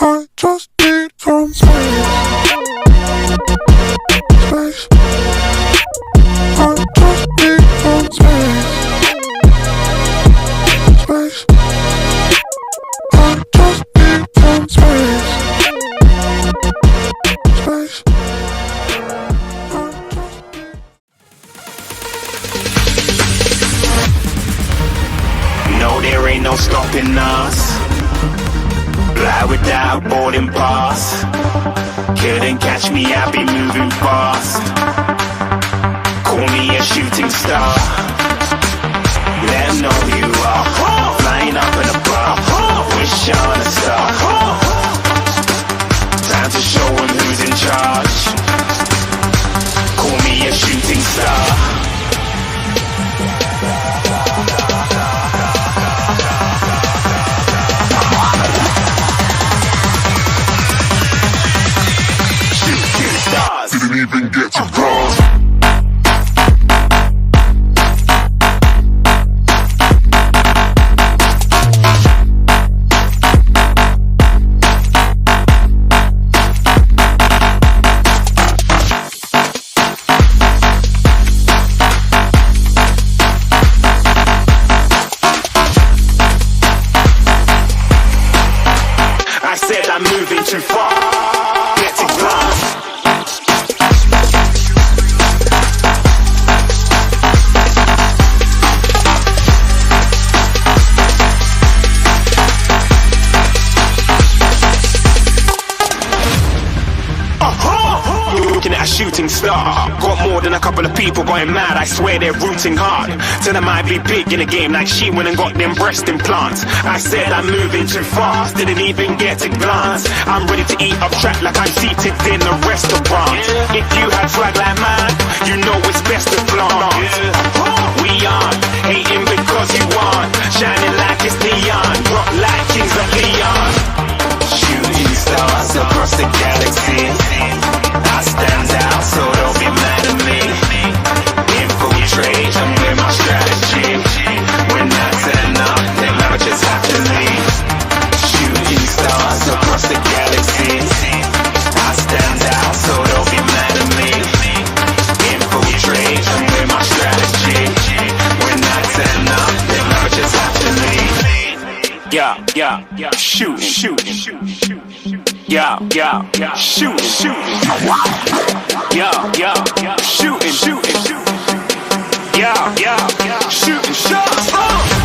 I just need some space. Space. I just need some space. Space. I just need some space. Space. No, there ain't no stopping us. Fly without boarding pass. Couldn't catch me, I be moving fast. Call me a shooting star. Let 'em know who you are. Flying up in a bar. Wish on a star. Time to show 'em who's in charge. Call me a shooting star. Didn't even get to cross. I said I'm moving too far. Get to glance. Looking at a shooting star. Got more than a couple of people going mad, I swear they're rooting hard. Tell them I'd be big in the game like she went and got them breast implants. I said I'm moving too fast, didn't even get to glance. I'm ready to eat up track like I'm seated in a restaurant. If you had swag like mine, you know it's best to flaunt. We aren't hating because you aren't shining like it's neon, rock like kings of Leon. Shooting stars across the galaxy. I stand out, so don't be mad at me. Infiltrate, I'm with my strategy. When I turn up, then I just have to leave. Shooting stars across the galaxy. I stand out, so don't be mad at me. Infiltrate, I'm with my strategy. When I turn up, then I just have to leave. Yeah, shoot, yeah, shoot, yeah, shooting, yeah, shooting shots.